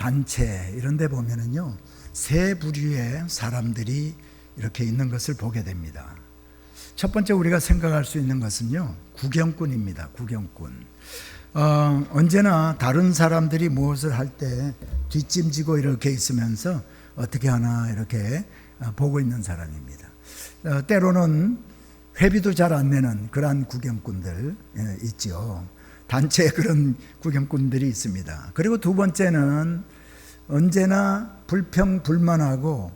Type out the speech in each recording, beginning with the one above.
단체 이런 데 보면은요, 세 부류의 사람들이 이렇게 있는 것을 보게 됩니다. 첫 번째 우리가 생각할 수 있는 것은요, 구경꾼입니다. 구경꾼. 언제나 다른 사람들이 무엇을 할 때 뒷짐지고 이렇게 있으면서 어떻게 하나 이렇게 보고 있는 사람입니다. 때로는 회비도 잘 안 내는 그러한 구경꾼들 있죠. 단체에 그런 구경꾼들이 있습니다. 그리고 두 번째는 언제나 불평불만하고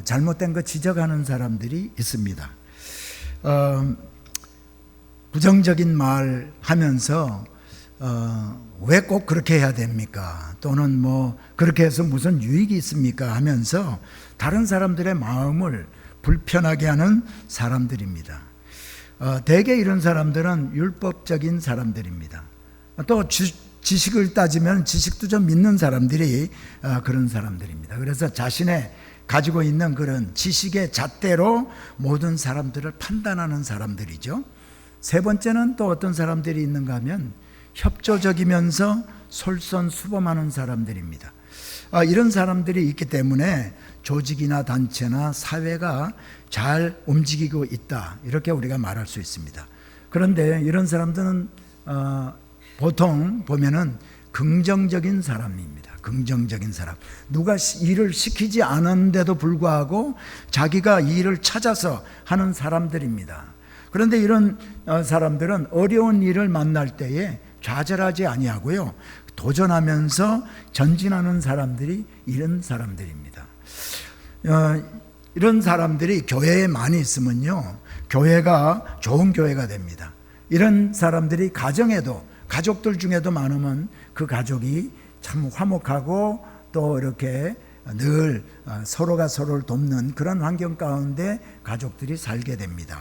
잘못된 거 지적하는 사람들이 있습니다. 부정적인 말 하면서 왜 꼭 그렇게 해야 됩니까? 또는 뭐 그렇게 해서 무슨 유익이 있습니까? 하면서 다른 사람들의 마음을 불편하게 하는 사람들입니다. 대개 이런 사람들은 율법적인 사람들입니다. 또 지식을 따지면 지식도 좀 믿는 사람들이 그런 사람들입니다. 그래서 자신의 가지고 있는 그런 지식의 잣대로 모든 사람들을 판단하는 사람들이죠. 세 번째는 또 어떤 사람들이 있는가 하면 협조적이면서 솔선수범하는 사람들입니다. 이런 사람들이 있기 때문에 조직이나 단체나 사회가 잘 움직이고 있다, 이렇게 우리가 말할 수 있습니다. 그런데 이런 사람들은 보통 보면은 긍정적인 사람입니다. 긍정적인 사람. 누가 일을 시키지 않은데도 불구하고 자기가 일을 찾아서 하는 사람들입니다. 그런데 이런 사람들은 어려운 일을 만날 때에 좌절하지 아니하고요, 도전하면서 전진하는 사람들이 이런 사람들입니다. 이런 사람들이 교회에 많이 있으면요, 교회가 좋은 교회가 됩니다. 이런 사람들이 가정에도, 가족들 중에도 많으면 그 가족이 참 화목하고 또 이렇게 늘 서로가 서로를 돕는 그런 환경 가운데 가족들이 살게 됩니다.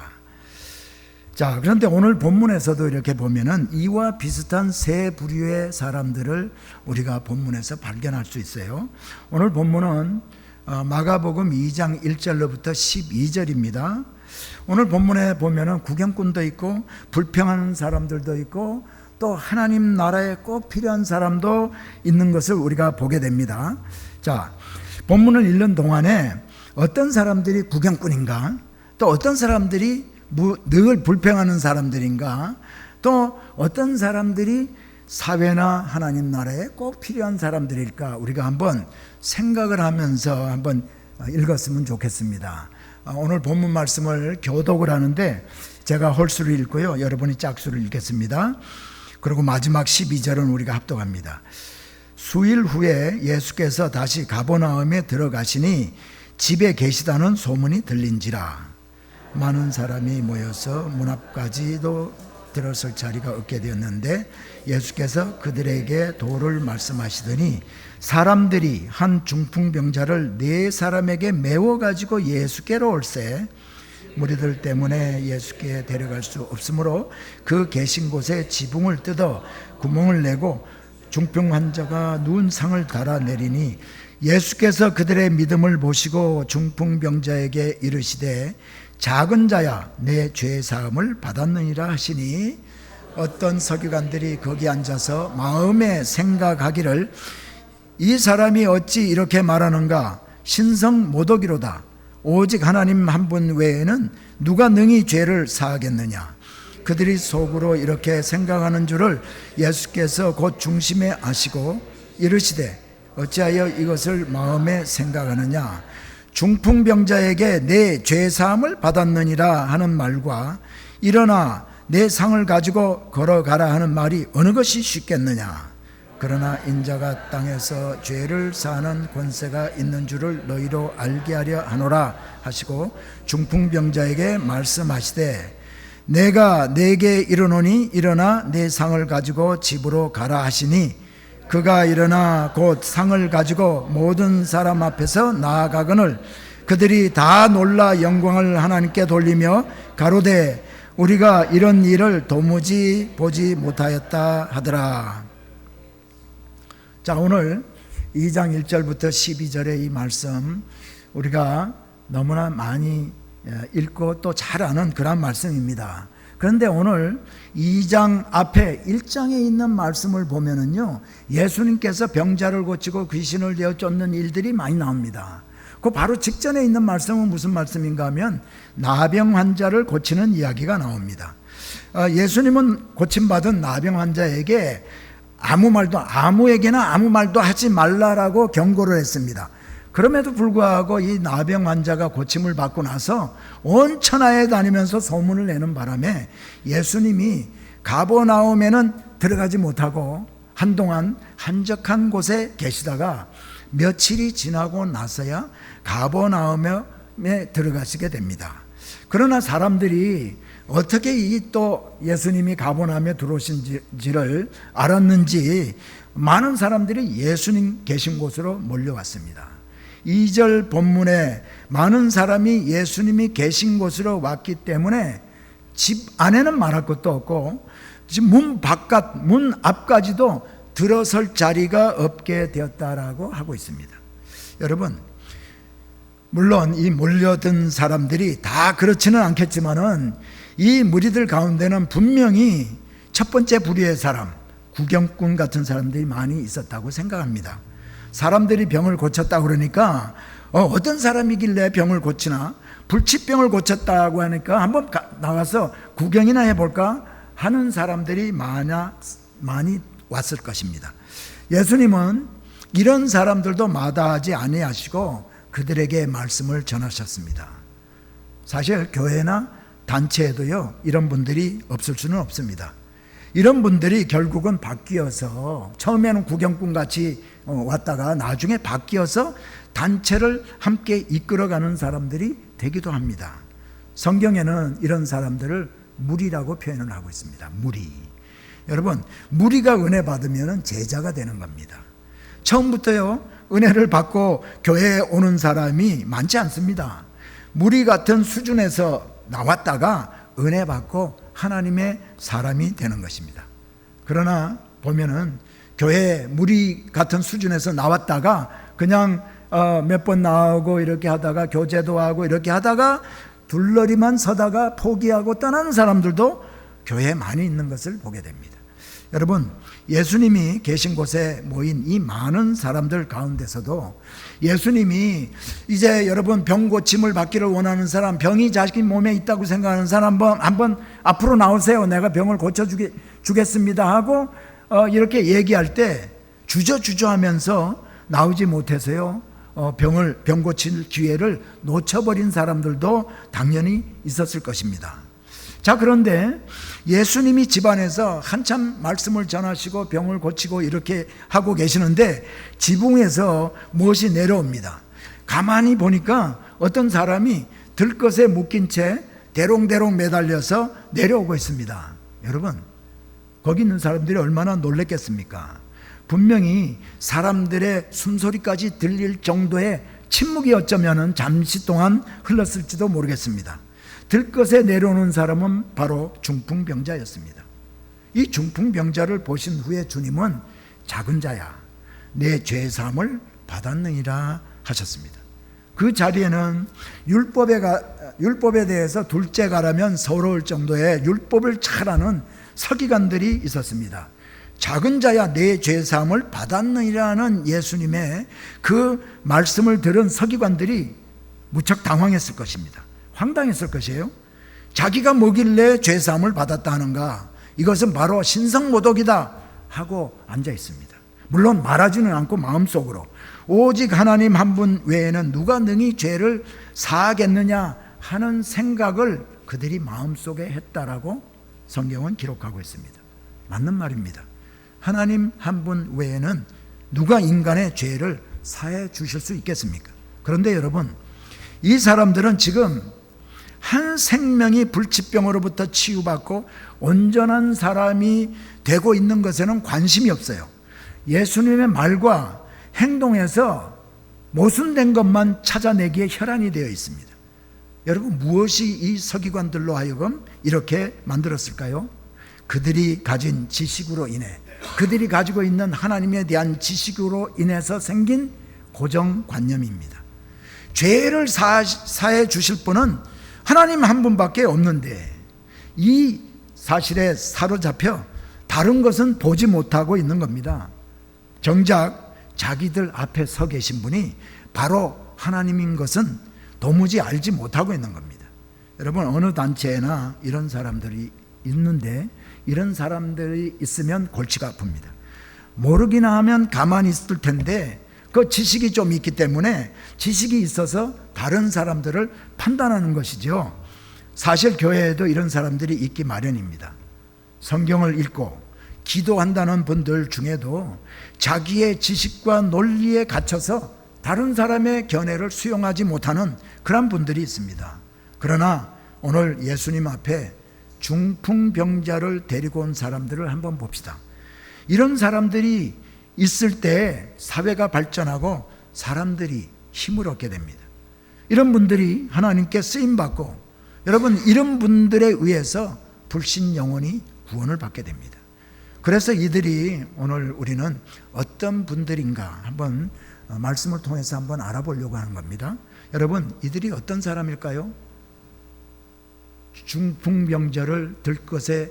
자, 그런데 오늘 본문에서도 이렇게 보면은 이와 비슷한 세 부류의 사람들을 우리가 본문에서 발견할 수 있어요. 오늘 본문은 마가복음 2장 1절로부터 12절입니다. 오늘 본문에 보면은 구경꾼도 있고 불평하는 사람들도 있고 또 하나님 나라에 꼭 필요한 사람도 있는 것을 우리가 보게 됩니다. 자, 본문을 읽는 동안에 어떤 사람들이 구경꾼인가, 또 어떤 사람들이 늘 불평하는 사람들인가, 또 어떤 사람들이 사회나 하나님 나라에 꼭 필요한 사람들일까, 우리가 한번 생각을 하면서 한번 읽었으면 좋겠습니다. 오늘 본문 말씀을 교독을 하는데 제가 홀수를 읽고요, 여러분이 짝수를 읽겠습니다. 그리고 마지막 12절은 우리가 합독합니다. 수일 후에 예수께서 다시 가버나움에 들어가시니 집에 계시다는 소문이 들린지라 많은 사람이 모여서 문 앞까지도 들어설 자리가 없게 되었는데 예수께서 그들에게 도를 말씀하시더니 사람들이 한 중풍병자를 4사람에게 메워 가지고 예수께로 올세 무리들 때문에 예수께 데려갈 수 없으므로 그 계신 곳에 지붕을 뜯어 구멍을 내고 중풍 환자가 누운 상을 달아 내리니 예수께서 그들의 믿음을 보시고 중풍병자에게 이르시되 작은 자야 내 죄 사함을 받았느니라 하시니 어떤 서기관들이 거기 앉아서 마음에 생각하기를 이 사람이 어찌 이렇게 말하는가, 신성 모독이로다. 오직 하나님 한 분 외에는 누가 능히 죄를 사하겠느냐. 그들이 속으로 이렇게 생각하는 줄을 예수께서 곧 중심에 아시고 이르시되 어찌하여 이것을 마음에 생각하느냐. 중풍병자에게 내 죄사함을 받았느니라 하는 말과 일어나 내 상을 가지고 걸어가라 하는 말이 어느 것이 쉽겠느냐. 그러나 인자가 땅에서 죄를 사하는 권세가 있는 줄을 너희로 알게 하려 하노라 하시고 중풍병자에게 말씀하시되 내가 네게 이르노니 일어나 내 상을 가지고 집으로 가라 하시니 그가 일어나 곧 상을 가지고 모든 사람 앞에서 나아가거늘 그들이 다 놀라 영광을 하나님께 돌리며 가로되 우리가 이런 일을 도무지 보지 못하였다 하더라. 자, 오늘 2장 1절부터 12절의 이 말씀 우리가 너무나 많이 읽고 또 잘 아는 그런 말씀입니다. 그런데 오늘 2장 앞에 1장에 있는 말씀을 보면은요, 예수님께서 병자를 고치고 귀신을 내어 쫓는 일들이 많이 나옵니다. 그 바로 직전에 있는 말씀은 무슨 말씀인가 하면 나병 환자를 고치는 이야기가 나옵니다. 예수님은 고침받은 나병 환자에게 아무에게나 아무 말도 하지 말라라고 경고를 했습니다. 그럼에도 불구하고 이 나병 환자가 고침을 받고 나서 온 천하에 다니면서 소문을 내는 바람에 예수님이 가버나움에는 들어가지 못하고 한동안 한적한 곳에 계시다가 며칠이 지나고 나서야 가버나움에 들어가시게 됩니다. 그러나 사람들이 어떻게 또 예수님이 가버나움에 들어오신지를 알았는지 많은 사람들이 예수님 계신 곳으로 몰려왔습니다. 2절 본문에 많은 사람이 예수님이 계신 곳으로 왔기 때문에 집 안에는 말할 것도 없고 지금 문 앞까지도 들어설 자리가 없게 되었다라고 하고 있습니다. 여러분, 물론 이 몰려든 사람들이 다 그렇지는 않겠지만은 이 무리들 가운데는 분명히 첫 번째 부류의 사람, 구경꾼 같은 사람들이 많이 있었다고 생각합니다. 사람들이 병을 고쳤다고 그러니까 어떤 사람이길래 병을 고치나, 불치병을 고쳤다고 하니까 한번 나가서 구경이나 해볼까 하는 사람들이 많이 왔을 것입니다. 예수님은 이런 사람들도 마다하지 아니하시고 그들에게 말씀을 전하셨습니다. 사실 교회나 단체에도요, 이런 분들이 없을 수는 없습니다. 이런 분들이 결국은 바뀌어서 처음에는 구경꾼 같이 왔다가 나중에 바뀌어서 단체를 함께 이끌어가는 사람들이 되기도 합니다. 성경에는 이런 사람들을 무리라고 표현을 하고 있습니다. 무리. 여러분, 무리가 은혜 받으면 제자가 되는 겁니다. 처음부터요, 은혜를 받고 교회에 오는 사람이 많지 않습니다. 무리 같은 수준에서 나왔다가 은혜 받고 하나님의 사람이 되는 것입니다. 그러나 보면은 교회 무리 같은 수준에서 나왔다가 그냥 몇 번 나오고 이렇게 하다가 교제도 하고 이렇게 하다가 둘러리만 서다가 포기하고 떠나는 사람들도 교회에 많이 있는 것을 보게 됩니다. 여러분, 예수님이 계신 곳에 모인 이 많은 사람들 가운데서도 예수님이 이제 여러분 병 고침을 받기를 원하는 사람, 병이 자기 몸에 있다고 생각하는 사람 한번 앞으로 나오세요. 내가 병을 고쳐주겠습니다 하고 이렇게 얘기할 때 주저하면서 나오지 못해서요, 병 고칠 기회를 놓쳐버린 사람들도 당연히 있었을 것입니다. 자, 그런데 예수님이 집안에서 한참 말씀을 전하시고 병을 고치고 이렇게 하고 계시는데 지붕에서 무엇이 내려옵니다. 가만히 보니까 어떤 사람이 들것에 묶인 채 대롱대롱 매달려서 내려오고 있습니다. 여러분, 거기 있는 사람들이 얼마나 놀랬겠습니까? 분명히 사람들의 숨소리까지 들릴 정도의 침묵이 어쩌면 잠시 동안 흘렀을지도 모르겠습니다. 들것에 내려오는 사람은 바로 중풍병자였습니다. 이 중풍병자를 보신 후에 주님은 작은 자야, 내 죄사함을 받았느니라 하셨습니다. 그 자리에는 율법에 대해서 둘째 가라면 서러울 정도의 율법을 잘 아는 서기관들이 있었습니다. 작은 자야, 내 죄사함을 받았느니라는 예수님의 그 말씀을 들은 서기관들이 무척 당황했을 것입니다. 황당했을 것이에요. 자기가 뭐길래 죄사함을 받았다 하는가, 이것은 바로 신성모독이다 하고 앉아 있습니다. 물론 말하지는 않고 마음속으로 오직 하나님 한 분 외에는 누가 능히 죄를 사하겠느냐 하는 생각을 그들이 마음속에 했다라고 성경은 기록하고 있습니다. 맞는 말입니다. 하나님 한 분 외에는 누가 인간의 죄를 사해 주실 수 있겠습니까? 그런데 여러분, 이 사람들은 지금 한 생명이 불치병으로부터 치유받고 온전한 사람이 되고 있는 것에는 관심이 없어요. 예수님의 말과 행동에서 모순된 것만 찾아내기에 혈안이 되어 있습니다. 여러분, 무엇이 이 서기관들로 하여금 이렇게 만들었을까요? 그들이 가진 지식으로 인해, 그들이 가지고 있는 하나님에 대한 지식으로 인해서 생긴 고정관념입니다. 죄를 사해 주실 분은 하나님 한 분밖에 없는데 이 사실에 사로잡혀 다른 것은 보지 못하고 있는 겁니다. 정작 자기들 앞에 서 계신 분이 바로 하나님인 것은 도무지 알지 못하고 있는 겁니다. 여러분, 어느 단체나 이런 사람들이 있는데 이런 사람들이 있으면 골치가 아픕니다. 모르기나 하면 가만히 있을 텐데 그 지식이 좀 있기 때문에 지식이 있어서 다른 사람들을 판단하는 것이죠. 사실 교회에도 이런 사람들이 있기 마련입니다. 성경을 읽고 기도한다는 분들 중에도 자기의 지식과 논리에 갇혀서 다른 사람의 견해를 수용하지 못하는 그런 분들이 있습니다. 그러나 오늘 예수님 앞에 중풍병자를 데리고 온 사람들을 한번 봅시다. 이런 사람들이 있을 때 사회가 발전하고 사람들이 힘을 얻게 됩니다. 이런 분들이 하나님께 쓰임받고, 여러분, 이런 분들에 의해서 불신 영혼이 구원을 받게 됩니다. 그래서 이들이 오늘 우리는 어떤 분들인가 한번 말씀을 통해서 한번 알아보려고 하는 겁니다. 여러분, 이들이 어떤 사람일까요? 중풍병자를 들것에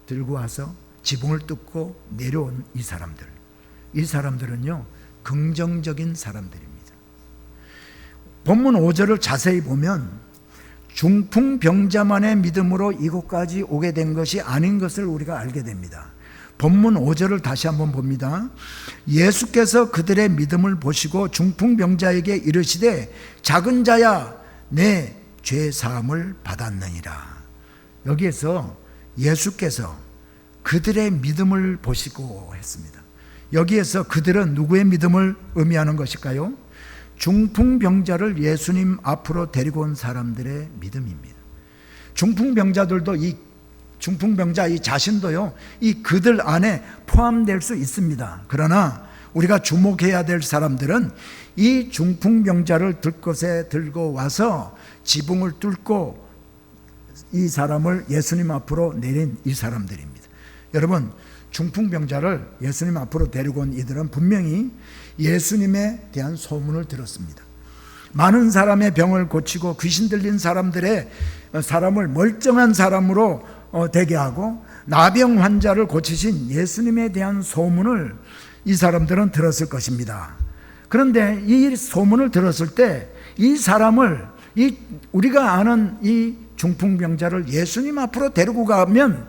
들고 와서 지붕을 뚫고 내려온 이 사람들, 이 사람들은요 긍정적인 사람들입니다. 본문 5절을 자세히 보면 중풍병자만의 믿음으로 이곳까지 오게 된 것이 아닌 것을 우리가 알게 됩니다. 본문 5절을 다시 한번 봅니다. 예수께서 그들의 믿음을 보시고 중풍병자에게 이르시되 작은 자야 내 죄 사함을 받았느니라. 여기에서 예수께서 그들의 믿음을 보시고 했습니다. 여기에서 그들은 누구의 믿음을 의미하는 것일까요? 중풍병자를 예수님 앞으로 데리고 온 사람들의 믿음입니다. 중풍병자들도 이 중풍병자 이 자신도요 이 그들 안에 포함될 수 있습니다. 그러나 우리가 주목해야 될 사람들은 이 중풍병자를 들것에 들고 와서 지붕을 뚫고 이 사람을 예수님 앞으로 내린 이 사람들입니다. 여러분, 중풍병자를 예수님 앞으로 데리고 온 이들은 분명히 예수님에 대한 소문을 들었습니다. 많은 사람의 병을 고치고 귀신 들린 사람을 멀쩡한 사람으로 되게 하고 나병 환자를 고치신 예수님에 대한 소문을 이 사람들은 들었을 것입니다. 그런데 이 소문을 들었을 때 이 사람을 우리가 아는 이 중풍병자를 예수님 앞으로 데리고 가면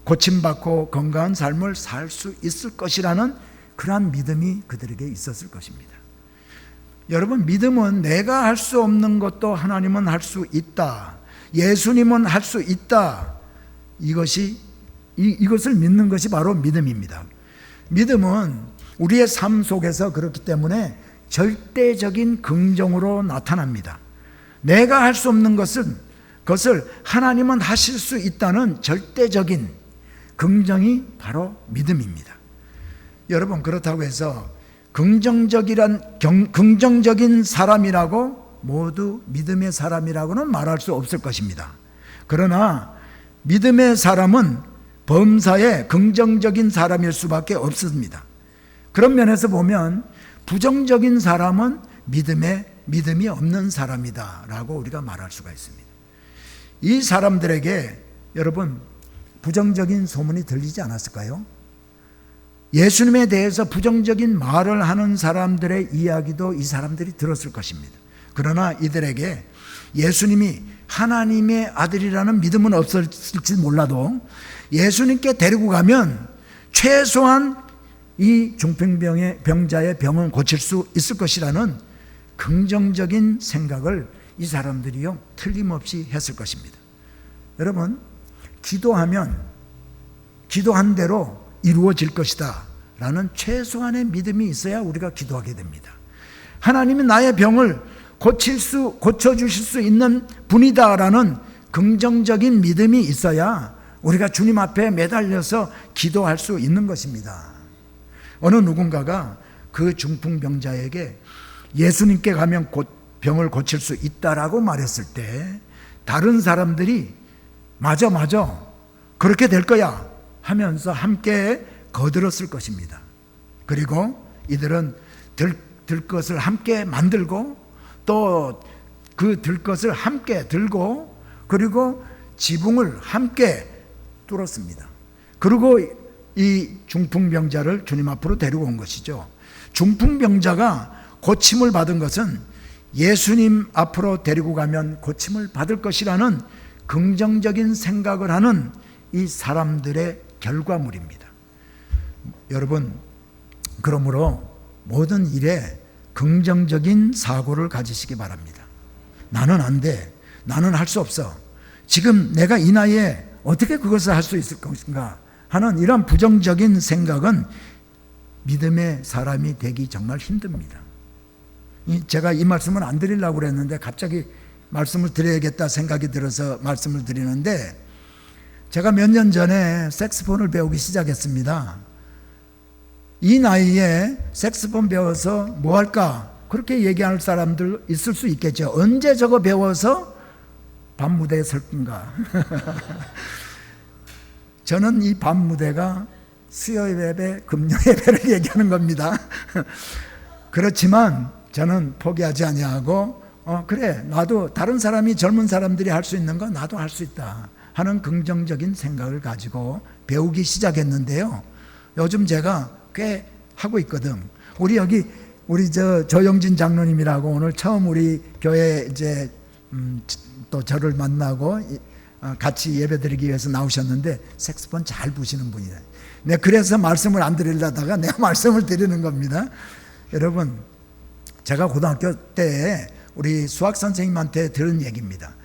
고침받고 건강한 삶을 살 수 있을 것이라는 그러한 믿음이 그들에게 있었을 것입니다. 여러분, 믿음은 내가 할 수 없는 것도 하나님은 할 수 있다, 예수님은 할 수 있다, 이것을 믿는 것이 바로 믿음입니다. 믿음은 우리의 삶 속에서 그렇기 때문에 절대적인 긍정으로 나타납니다. 내가 할 수 없는 그것을 하나님은 하실 수 있다는 절대적인 긍정이 바로 믿음입니다. 여러분, 그렇다고 해서 긍정적인 사람이라고 모두 믿음의 사람이라고는 말할 수 없을 것입니다. 그러나 믿음의 사람은 범사에 긍정적인 사람일 수밖에 없습니다. 그런 면에서 보면 부정적인 사람은 믿음이 없는 사람이다 라고 우리가 말할 수가 있습니다. 이 사람들에게 여러분 부정적인 소문이 들리지 않았을까요? 예수님에 대해서 부정적인 말을 하는 사람들의 이야기도 이 사람들이 들었을 것입니다. 그러나 이들에게 예수님이 하나님의 아들이라는 믿음은 없었을지 몰라도 예수님께 데리고 가면 최소한 이 중풍병자의 병은 고칠 수 있을 것이라는 긍정적인 생각을 이 사람들이요 틀림없이 했을 것입니다. 여러분, 기도하면 기도한 대로 이루어질 것이다 라는 최소한의 믿음이 있어야 우리가 기도하게 됩니다. 하나님이 나의 병을 고쳐주실 수 있는 분이다 라는 긍정적인 믿음이 있어야 우리가 주님 앞에 매달려서 기도할 수 있는 것입니다. 어느 누군가가 그 중풍병자에게 예수님께 가면 곧 병을 고칠 수 있다라고 말했을 때 다른 사람들이 맞아 그렇게 될 거야 하면서 함께 거들었을 것입니다. 그리고 이들은 들것을 함께 만들고 또 그 들것을 함께 들고 그리고 지붕을 함께 뚫었습니다. 그리고 이 중풍병자를 주님 앞으로 데리고 온 것이죠. 중풍병자가 고침을 받은 것은 예수님 앞으로 데리고 가면 고침을 받을 것이라는 긍정적인 생각을 하는 이 사람들의 결과물입니다. 여러분, 그러므로 모든 일에 긍정적인 사고를 가지시기 바랍니다. 나는 안 돼. 나는 할 수 없어. 지금 내가 이 나이에 어떻게 그것을 할 수 있을 것인가 하는 이런 부정적인 생각은 믿음의 사람이 되기 정말 힘듭니다. 제가 이 말씀을 안 드리려고 그랬는데 갑자기 말씀을 드려야겠다 생각이 들어서 말씀을 드리는데, 제가 몇 년 전에 색소폰을 배우기 시작했습니다. 이 나이에 색소폰 배워서 뭐 할까? 그렇게 얘기할 사람들 있을 수 있겠죠. 언제 저거 배워서 밤무대에 설 건가? 저는 이 밤무대가 수요예배, 금요예배를 얘기하는 겁니다. 그렇지만 저는 포기하지 아니하고 그래, 나도 다른 사람이, 젊은 사람들이 할 수 있는 거 나도 할 수 있다 하는 긍정적인 생각을 가지고 배우기 시작했는데요. 요즘 제가 꽤 하고 있거든. 우리 조영진 장로님이라고 오늘 처음 우리 교회 이제 또 저를 만나고 같이 예배드리기 위해서 나오셨는데 색소폰 잘 부시는 분이에요. 네, 그래서 말씀을 안 드리려다가 내가 말씀을 드리는 겁니다. 여러분, 제가 고등학교 때 우리 수학 선생님한테 들은 얘기입니다.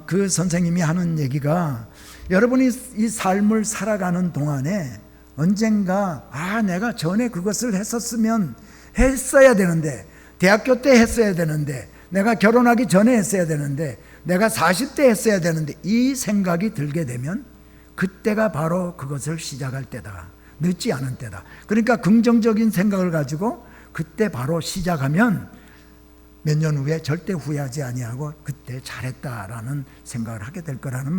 그 선생님이 하는 얘기가, 여러분이 이 삶을 살아가는 동안에 언젠가 내가 전에 그것을 했어야 되는데, 대학교 때 했어야 되는데, 내가 결혼하기 전에 했어야 되는데, 내가 40대 했어야 되는데, 이 생각이 들게 되면 그때가 바로 그것을 시작할 때다. 늦지 않은 때다. 그러니까 긍정적인 생각을 가지고 그때 바로 시작하면 몇 년 후에 절대 후회하지 아니하고 그때 잘했다라는 생각을 하게 될 거라는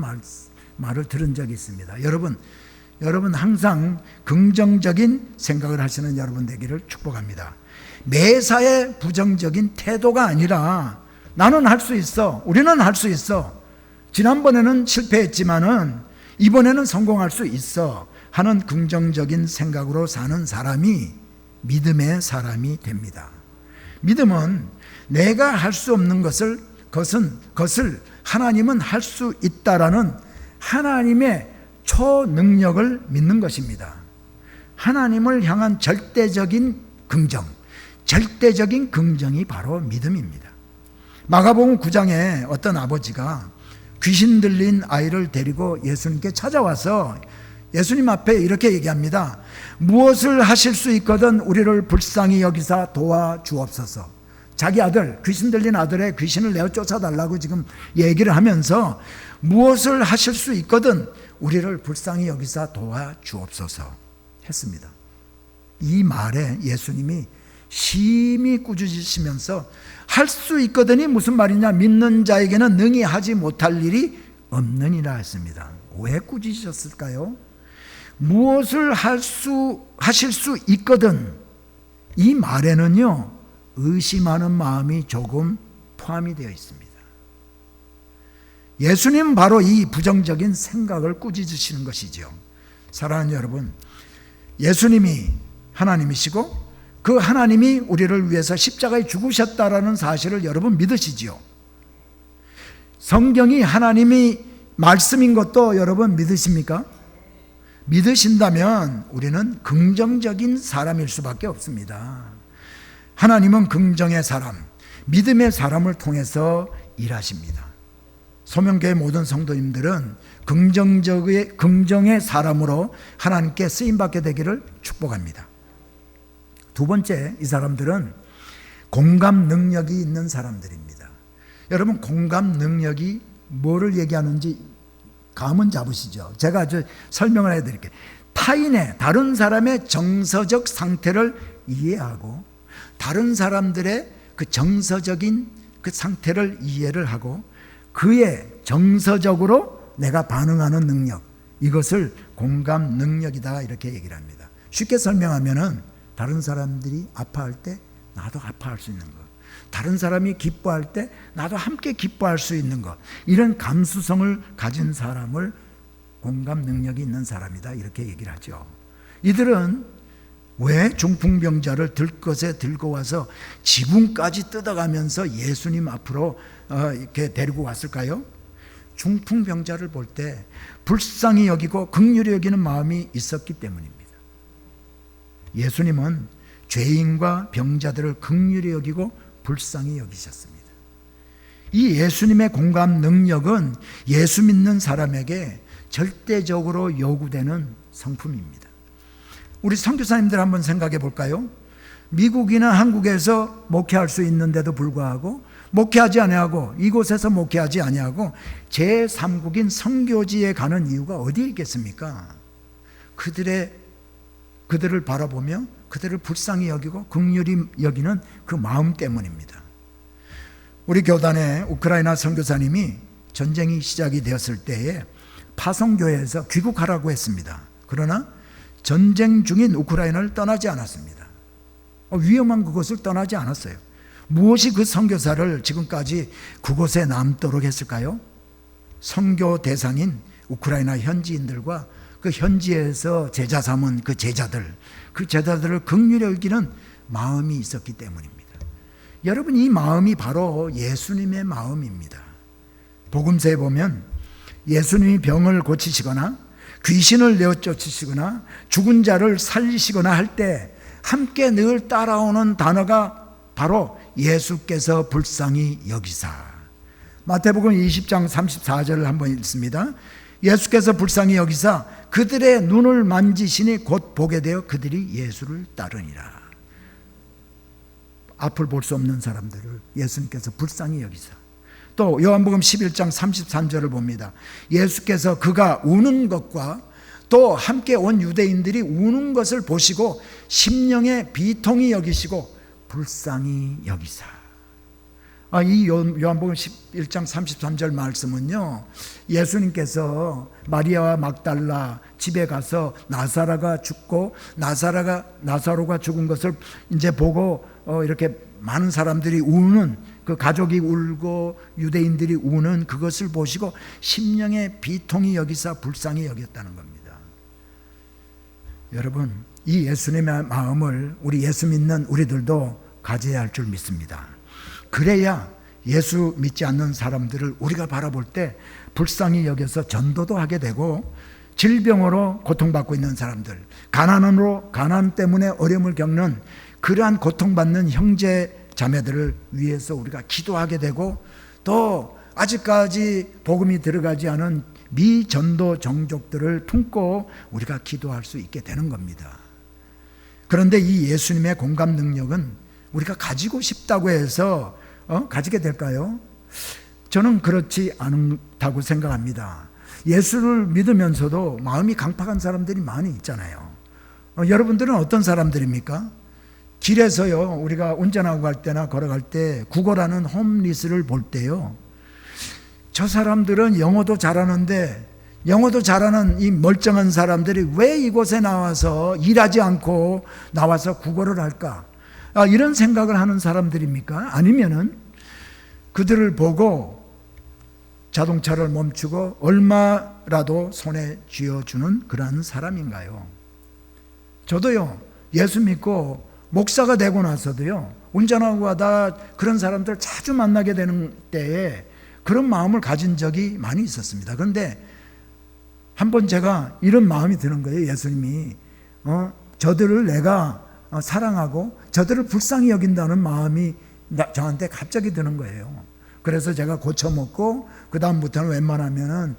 말을 들은 적이 있습니다. 여러분 항상 긍정적인 생각을 하시는 여러분 되기를 축복합니다. 매사에 부정적인 태도가 아니라 나는 할 수 있어, 우리는 할 수 있어, 지난번에는 실패했지만은 이번에는 성공할 수 있어 하는 긍정적인 생각으로 사는 사람이 믿음의 사람이 됩니다. 믿음은 내가 할 수 없는 것을 하나님은 할 수 있다라는 하나님의 초능력을 믿는 것입니다. 하나님을 향한 절대적인 긍정이 바로 믿음입니다. 마가복음 9장에 어떤 아버지가 귀신 들린 아이를 데리고 예수님께 찾아와서 예수님 앞에 이렇게 얘기합니다. 무엇을 하실 수 있거든 우리를 불쌍히 여기사 도와주옵소서. 자기 아들, 귀신 들린 아들의 귀신을 내어 쫓아달라고 지금 얘기를 하면서 무엇을 하실 수 있거든 우리를 불쌍히 여기사 도와주옵소서 했습니다. 이 말에 예수님이 심히 꾸짖으시면서 할 수 있거든이 무슨 말이냐, 믿는 자에게는 능히 하지 못할 일이 없느니라 했습니다. 왜 꾸짖으셨을까요? 무엇을 하실 수 있거든, 이 말에는요 의심하는 마음이 조금 포함이 되어 있습니다. 예수님은 바로 이 부정적인 생각을 꾸짖으시는 것이죠. 사랑하는 여러분, 예수님이 하나님이시고 그 하나님이 우리를 위해서 십자가에 죽으셨다라는 사실을 여러분 믿으시지요? 성경이 하나님이 말씀인 것도 여러분 믿으십니까? 믿으신다면 우리는 긍정적인 사람일 수밖에 없습니다. 하나님은 긍정의 사람, 믿음의 사람을 통해서 일하십니다. 소명교회 모든 성도님들은 긍정의 사람으로 하나님께 쓰임받게 되기를 축복합니다. 두 번째, 이 사람들은 공감 능력이 있는 사람들입니다. 여러분, 공감 능력이 뭐를 얘기하는지 감은 잡으시죠? 제가 아주 설명을 해드릴게요. 다른 사람의 정서적 상태를 이해하고 다른 사람들의 그 정서적인 그 상태를 이해를 하고 그의 정서적으로 내가 반응하는 능력, 이것을 공감 능력이다 이렇게 얘기를 합니다. 쉽게 설명하면은 다른 사람들이 아파할 때 나도 아파할 수 있는 것, 다른 사람이 기뻐할 때 나도 함께 기뻐할 수 있는 것, 이런 감수성을 가진 사람을 공감 능력이 있는 사람이다, 이렇게 얘기를 하죠. 이들은 왜 중풍병자를 들것에 들고 와서 지붕까지 뜯어가면서 예수님 앞으로 이렇게 데리고 왔을까요? 중풍병자를 볼 때 불쌍히 여기고 긍휼히 여기는 마음이 있었기 때문입니다. 예수님은 죄인과 병자들을 긍휼히 여기고 불쌍히 여기셨습니다. 이 예수님의 공감 능력은 예수 믿는 사람에게 절대적으로 요구되는 성품입니다. 우리 선교사님들 한번 생각해 볼까요? 미국이나 한국에서 목회할 수 있는데도 불구하고 목회하지 아니하고, 이곳에서 목회하지 아니하고 제3국인 선교지에 가는 이유가 어디에 있겠습니까? 그들을 바라보며 그들을 불쌍히 여기고 긍휼히 여기는 그 마음 때문입니다. 우리 교단의 우크라이나 선교사님이 전쟁이 시작이 되었을 때에 파송교회에서 귀국하라고 했습니다. 그러나 전쟁 중인 우크라이나를 떠나지 않았습니다. 위험한 그곳을 떠나지 않았어요. 무엇이 그 선교사를 지금까지 그곳에 남도록 했을까요? 선교 대상인 우크라이나 현지인들과 그 현지에서 제자 삼은 그 제자들을 긍휼히 여기는 마음이 있었기 때문입니다. 여러분, 이 마음이 바로 예수님의 마음입니다. 복음서에 보면 예수님이 병을 고치시거나 귀신을 내어 쫓으시거나 죽은 자를 살리시거나 할 때 함께 늘 따라오는 단어가 바로 예수께서 불쌍히 여기사. 마태복음 20장 34절을 한번 읽습니다. 예수께서 불쌍히 여기사 그들의 눈을 만지시니 곧 보게 되어 그들이 예수를 따르니라. 앞을 볼 수 없는 사람들을 예수님께서 불쌍히 여기사. 또 요한복음 11장 33절을 봅니다. 예수께서 그가 우는 것과 또 함께 온 유대인들이 우는 것을 보시고 심령의 비통히 여기시고 불쌍히 여기사. 이 요한복음 11장 33절 말씀은요, 예수님께서 마리아와 막달라 집에 가서 나사로가 죽고 나사로가 죽은 것을 이제 보고 이렇게 많은 사람들이 우는, 그 가족이 울고 유대인들이 우는 그것을 보시고 심령의 비통히 여기사 불쌍히 여겼다는 겁니다. 여러분, 이 예수님의 마음을 우리 예수 믿는 우리들도 가져야 할 줄 믿습니다. 그래야 예수 믿지 않는 사람들을 우리가 바라볼 때 불쌍히 여겨서 전도도 하게 되고, 질병으로 고통받고 있는 사람들, 가난 때문에 어려움을 겪는 그러한 고통받는 형제 자매들을 위해서 우리가 기도하게 되고, 또 아직까지 복음이 들어가지 않은 미전도 종족들을 품고 우리가 기도할 수 있게 되는 겁니다. 그런데 이 예수님의 공감 능력은 우리가 가지고 싶다고 해서 가지게 될까요? 저는 그렇지 않다고 생각합니다. 예수를 믿으면서도 마음이 강팍한 사람들이 많이 있잖아요. 여러분들은 어떤 사람들입니까? 길에서요, 우리가 운전하고 갈 때나 걸어갈 때 구걸하는 홈리스를 볼 때요, 저 사람들은 영어도 잘하는데 영어도 잘하는 이 멀쩡한 사람들이 왜 이곳에 나와서 일하지 않고 나와서 구걸을 할까? 이런 생각을 하는 사람들입니까? 아니면은 그들을 보고 자동차를 멈추고 얼마라도 손에 쥐어주는 그런 사람인가요? 저도요, 예수 믿고 목사가 되고 나서도요, 운전하고 가다 그런 사람들 자주 만나게 되는 때에 그런 마음을 가진 적이 많이 있었습니다. 그런데 한번 제가 이런 마음이 드는 거예요. 예수님이 저들을 내가 사랑하고 저들을 불쌍히 여긴다는 마음이 저한테 갑자기 드는 거예요. 그래서 제가 고쳐먹고 그 다음부터는 웬만하면은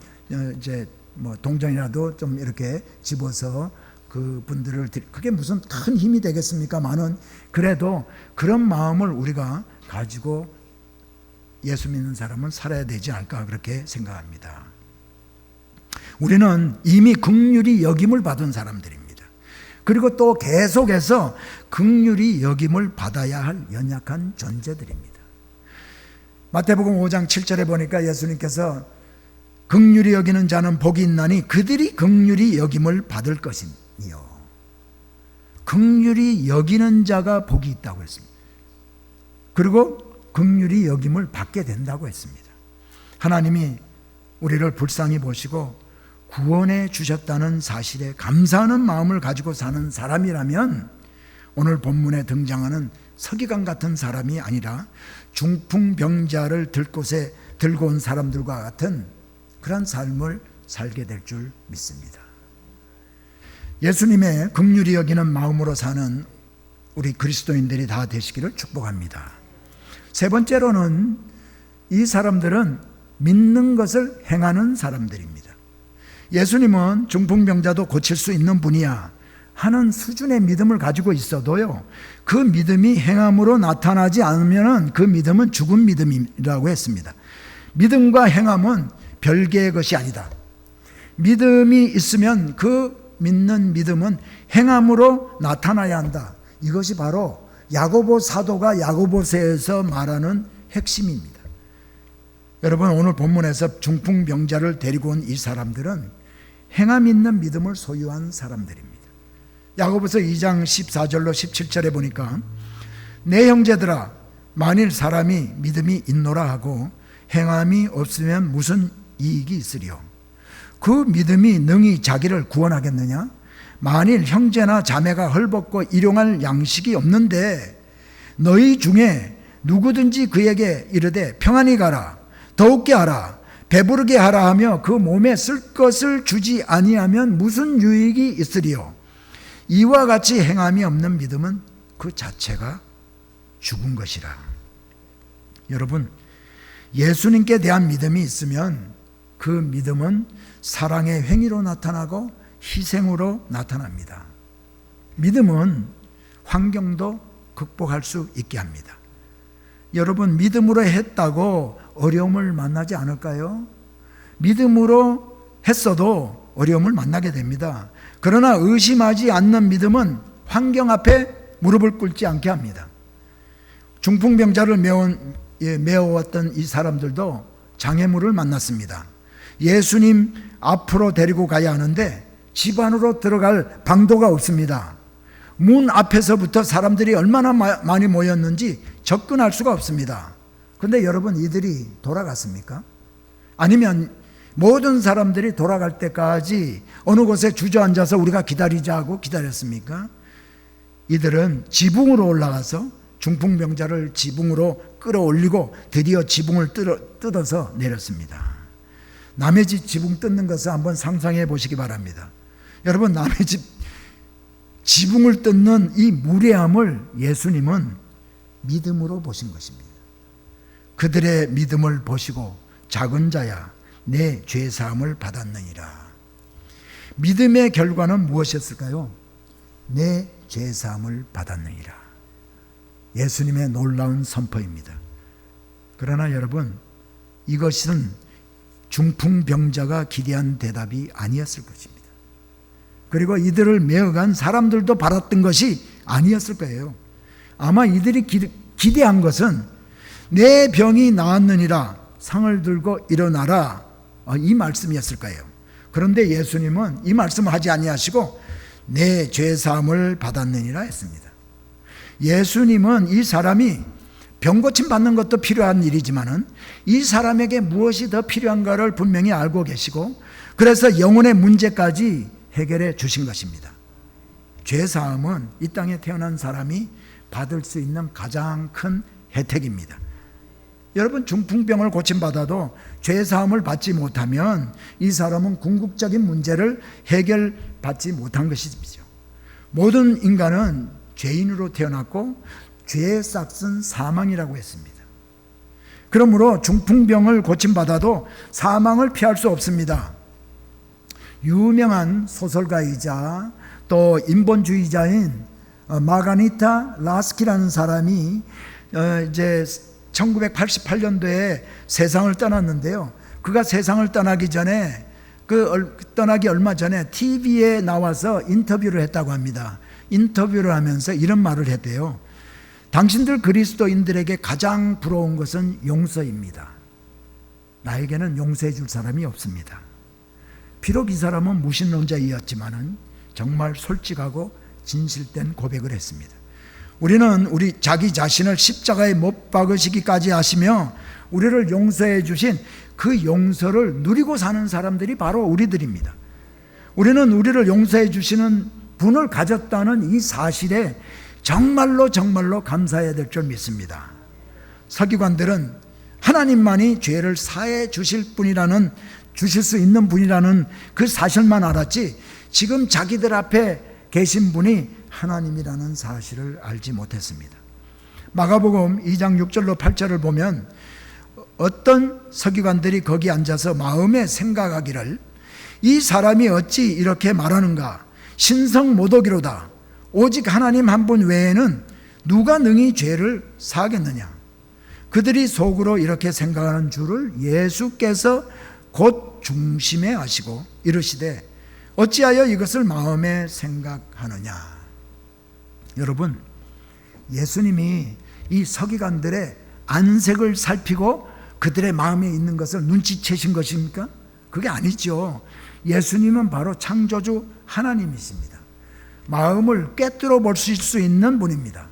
이제 뭐 동전이라도 좀 이렇게 집어서 그 분들을, 그게 무슨 큰 힘이 되겠습니까만은 그래도 그런 마음을 우리가 가지고 예수 믿는 사람은 살아야 되지 않을까, 그렇게 생각합니다. 우리는 이미 긍휼히 여김을 받은 사람들입니다. 그리고 또 계속해서 긍휼히 여김을 받아야 할 연약한 존재들입니다. 마태복음 5장 7절에 보니까 예수님께서 긍휼히 여기는 자는 복이 있나니 그들이 긍휼히 여김을 받을 것이니요. 긍휼히 여기는 자가 복이 있다고 했습니다. 그리고 긍휼히 여김을 받게 된다고 했습니다. 하나님이 우리를 불쌍히 보시고 구원해 주셨다는 사실에 감사하는 마음을 가지고 사는 사람이라면 오늘 본문에 등장하는 서기관 같은 사람이 아니라 중풍병자를 들고 온 사람들과 같은 그런 삶을 살게 될 줄 믿습니다. 예수님의 긍휼히 여기는 마음으로 사는 우리 그리스도인들이 다 되시기를 축복합니다. 세 번째로는 이 사람들은 믿는 것을 행하는 사람들입니다. 예수님은 중풍병자도 고칠 수 있는 분이야 하는 수준의 믿음을 가지고 있어도요, 그 믿음이 행함으로 나타나지 않으면 그 믿음은 죽은 믿음이라고 했습니다. 믿음과 행함은 별개의 것이 아니다. 믿음이 있으면 그 믿는 믿음은 행함으로 나타나야 한다. 이것이 바로 야고보 사도가 야고보서에서 말하는 핵심입니다. 여러분, 오늘 본문에서 중풍병자를 데리고 온 이 사람들은 행함 있는 믿음을 소유한 사람들입니다. 야고보서 2장 14절로 17절에 보니까 내 형제들아, 만일 사람이 믿음이 있노라 하고 행함이 없으면 무슨 이익이 있으리요? 그 믿음이 능히 자기를 구원하겠느냐? 만일 형제나 자매가 헐벗고 일용할 양식이 없는데 너희 중에 누구든지 그에게 이르되 평안히 가라, 더욱게 하라, 배부르게 하라 하며 그 몸에 쓸 것을 주지 아니하면 무슨 유익이 있으리요? 이와 같이 행함이 없는 믿음은 그 자체가 죽은 것이라. 여러분, 예수님께 대한 믿음이 있으면 그 믿음은 사랑의 행위로 나타나고 희생으로 나타납니다. 믿음은 환경도 극복할 수 있게 합니다. 여러분, 믿음으로 했다고 어려움을 만나지 않을까요? 믿음으로 했어도 어려움을 만나게 됩니다. 그러나 의심하지 않는 믿음은 환경 앞에 무릎을 꿇지 않게 합니다. 중풍병자를 메워왔던 이 사람들도 장애물을 만났습니다. 예수님 앞으로 데리고 가야 하는데 집 안으로 들어갈 방도가 없습니다. 문 앞에서부터 사람들이 얼마나 많이 모였는지 접근할 수가 없습니다. 그런데 여러분, 이들이 돌아갔습니까? 아니면 모든 사람들이 돌아갈 때까지 어느 곳에 주저앉아서 우리가 기다리자 하고 기다렸습니까? 이들은 지붕으로 올라가서 중풍병자를 지붕으로 끌어올리고 드디어 지붕을 뜯어서 내렸습니다. 남의 집 지붕 뜯는 것을 한번 상상해 보시기 바랍니다. 여러분, 남의 집 지붕을 뜯는 이 무례함을 예수님은 믿음으로 보신 것입니다. 그들의 믿음을 보시고 작은 자야 내 죄사함을 받았느니라. 믿음의 결과는 무엇이었을까요? 내 죄사함을 받았느니라. 예수님의 놀라운 선포입니다. 그러나 여러분, 이것은 중풍병자가 기대한 대답이 아니었을 것입니다. 그리고 이들을 메어간 사람들도 바랐던 것이 아니었을 거예요. 아마 이들이 기대한 것은 내 병이 나았느니라, 상을 들고 일어나라, 이 말씀이었을 거예요. 그런데 예수님은 이 말씀을 하지 아니하시고 내 죄사함을 받았느니라 했습니다. 예수님은 이 사람이 병고침 받는 것도 필요한 일이지만은 이 사람에게 무엇이 더 필요한가를 분명히 알고 계시고, 그래서 영혼의 문제까지 해결해 주신 것입니다. 죄사함은 이 땅에 태어난 사람이 받을 수 있는 가장 큰 혜택입니다. 여러분, 중풍병을 고침받아도 죄사함을 받지 못하면 이 사람은 궁극적인 문제를 해결받지 못한 것이죠. 모든 인간은 죄인으로 태어났고 죄의 싹은 사망이라고 했습니다. 그러므로 중풍병을 고침받아도 사망을 피할 수 없습니다. 유명한 소설가이자 또 인본주의자인 마가니타 라스키라는 사람이 이제 1988년도에 세상을 떠났는데요. 그가 세상을 떠나기 전에 떠나기 얼마 전에 TV에 나와서 인터뷰를 했다고 합니다. 인터뷰를 하면서 이런 말을 했대요. 당신들 그리스도인들에게 가장 부러운 것은 용서입니다. 나에게는 용서해 줄 사람이 없습니다. 비록 이 사람은 무신론자이었지만은 정말 솔직하고 진실된 고백을 했습니다. 우리는 우리 자기 자신을 십자가에 못 박으시기까지 하시며 우리를 용서해 주신 그 용서를 누리고 사는 사람들이 바로 우리들입니다. 우리는 우리를 용서해 주시는 분을 가졌다는 이 사실에 정말로 감사해야 될 줄 믿습니다. 서기관들은 하나님만이 죄를 사해 주실 수 있는 분이라는 그 사실만 알았지, 지금 자기들 앞에 계신 분이 하나님이라는 사실을 알지 못했습니다. 마가복음 2장 6절로 8절을 보면 어떤 서기관들이 거기 앉아서 마음에 생각하기를, 이 사람이 어찌 이렇게 말하는가? 신성모독이로다. 오직 하나님 한 분 외에는 누가 능히 죄를 사하겠느냐? 그들이 속으로 이렇게 생각하는 줄을 예수께서 곧 중심에 아시고 이르시되 어찌하여 이것을 마음에 생각하느냐? 여러분, 예수님이 이 서기관들의 안색을 살피고 그들의 마음에 있는 것을 눈치채신 것입니까? 그게 아니죠. 예수님은 바로 창조주 하나님이십니다. 마음을 꿰뚫어 보실 수 있는 분입니다.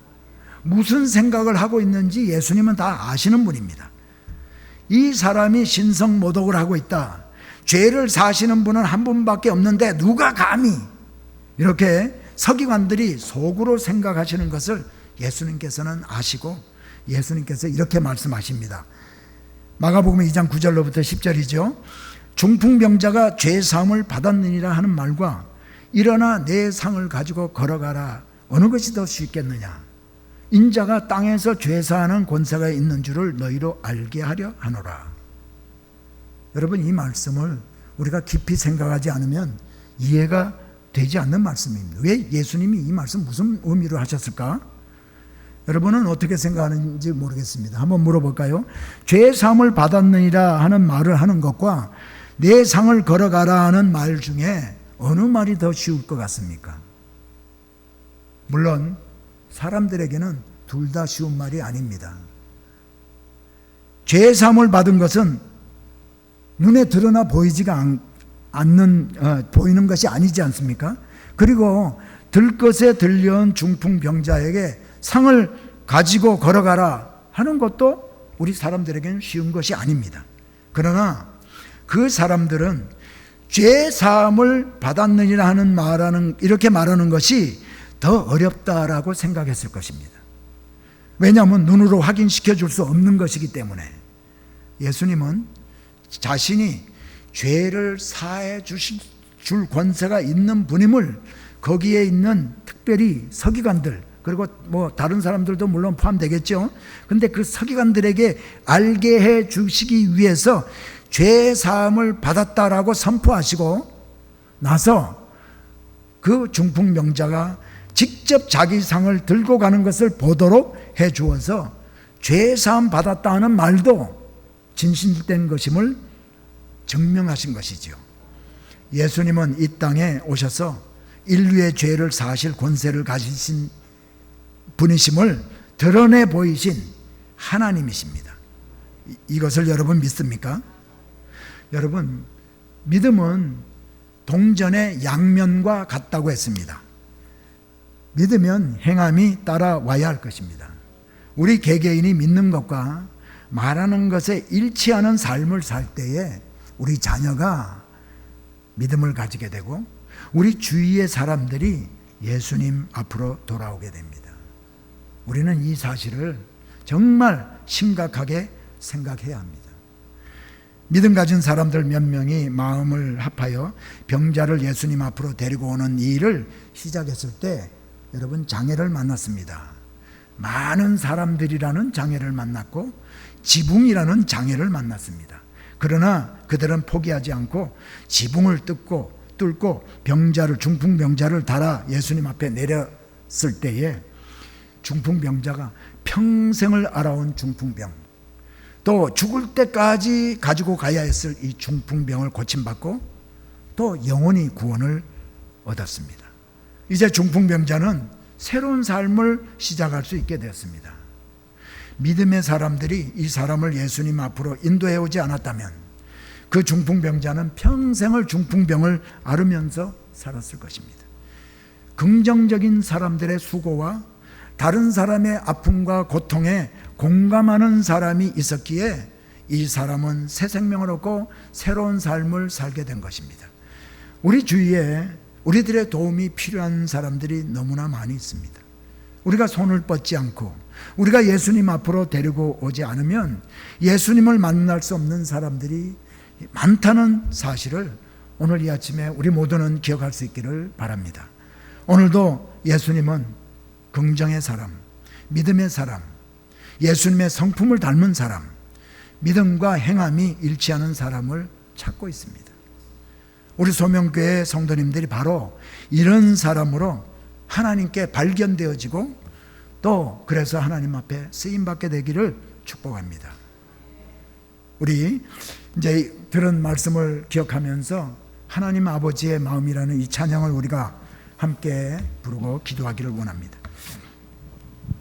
무슨 생각을 하고 있는지 예수님은 다 아시는 분입니다. 이 사람이 신성모독을 하고 있다, 죄를 사시는 분은 한 분밖에 없는데 누가 감히, 이렇게 서기관들이 속으로 생각하시는 것을 예수님께서는 아시고 예수님께서 이렇게 말씀하십니다. 마가복음 2장 9절로부터 10절이죠. 중풍병자가 죄사함을 받았느니라 하는 말과 일어나 내 상을 가지고 걸어가라, 어느 것이 더 쉽겠느냐? 인자가 땅에서 죄사하는 권세가 있는 줄을 너희로 알게 하려 하노라. 여러분, 이 말씀을 우리가 깊이 생각하지 않으면 이해가 되지 않는 말씀입니다. 왜 예수님이 이 말씀 무슨 의미로 하셨을까? 여러분은 어떻게 생각하는지 모르겠습니다. 한번 물어볼까요? 죄 사함을 받았느니라 하는 말을 하는 것과 내 상을 걸어가라 하는 말 중에 어느 말이 더 쉬울 것 같습니까? 물론 사람들에게는 둘 다 쉬운 말이 아닙니다. 죄 사함을 받은 것은 눈에 드러나 보이지가 보이는 것이 아니지 않습니까? 그리고 들것에 들려온 중풍병자에게 상을 가지고 걸어가라 하는 것도 우리 사람들에게는 쉬운 것이 아닙니다. 그러나 그 사람들은 죄 사함을 받았느니라 하는 이렇게 말하는 것이 더 어렵다라고 생각했을 것입니다. 왜냐하면 눈으로 확인시켜 줄 수 없는 것이기 때문에. 예수님은 자신이 죄를 사해 줄 권세가 있는 분임을 거기에 있는 특별히 서기관들, 그리고 다른 사람들도 물론 포함되겠죠. 그런데 그 서기관들에게 알게 해 주시기 위해서 죄 사함을 받았다라고 선포하시고 나서 그 중풍병자가 직접 자기 상을 들고 가는 것을 보도록 해 주어서 죄 사함 받았다 하는 말도 진실된 것임을 증명하신 것이죠. 예수님은 이 땅에 오셔서 인류의 죄를 사실 권세를 가지신 분이심을 드러내 보이신 하나님이십니다. 이것을 여러분 믿습니까? 여러분, 믿음은 동전의 양면과 같다고 했습니다. 믿으면 행함이 따라와야 할 것입니다. 우리 개개인이 믿는 것과 말하는 것에 일치하는 삶을 살 때에 우리 자녀가 믿음을 가지게 되고 우리 주위의 사람들이 예수님 앞으로 돌아오게 됩니다. 우리는 이 사실을 정말 심각하게 생각해야 합니다. 믿음 가진 사람들 몇 명이 마음을 합하여 병자를 예수님 앞으로 데리고 오는 일을 시작했을 때 여러분, 장애를 만났습니다. 많은 사람들이라는 장애를 만났고 지붕이라는 장애를 만났습니다. 그러나 그들은 포기하지 않고 지붕을 뚫고 중풍병자를 달아 예수님 앞에 내렸을 때에 중풍병자가 평생을 알아온 중풍병, 또 죽을 때까지 가지고 가야 했을 이 중풍병을 고침받고 또 영원히 구원을 얻었습니다. 이제 중풍병자는 새로운 삶을 시작할 수 있게 되었습니다. 믿음의 사람들이 이 사람을 예수님 앞으로 인도해 오지 않았다면 그 중풍병자는 평생을 중풍병을 앓으면서 살았을 것입니다. 긍정적인 사람들의 수고와 다른 사람의 아픔과 고통에 공감하는 사람이 있었기에 이 사람은 새 생명을 얻고 새로운 삶을 살게 된 것입니다. 우리 주위에 우리들의 도움이 필요한 사람들이 너무나 많이 있습니다. 우리가 손을 뻗지 않고 우리가 예수님 앞으로 데리고 오지 않으면 예수님을 만날 수 없는 사람들이 많다는 사실을 오늘 이 아침에 우리 모두는 기억할 수 있기를 바랍니다. 오늘도 예수님은 긍정의 사람, 믿음의 사람, 예수님의 성품을 닮은 사람, 믿음과 행함이 일치하는 사람을 찾고 있습니다. 우리 소명교회 성도님들이 바로 이런 사람으로 하나님께 발견되어지고 또 그래서 하나님 앞에 쓰임받게 되기를 축복합니다. 우리 이제 들은 말씀을 기억하면서 하나님 아버지의 마음이라는 이 찬양을 우리가 함께 부르고 기도하기를 원합니다.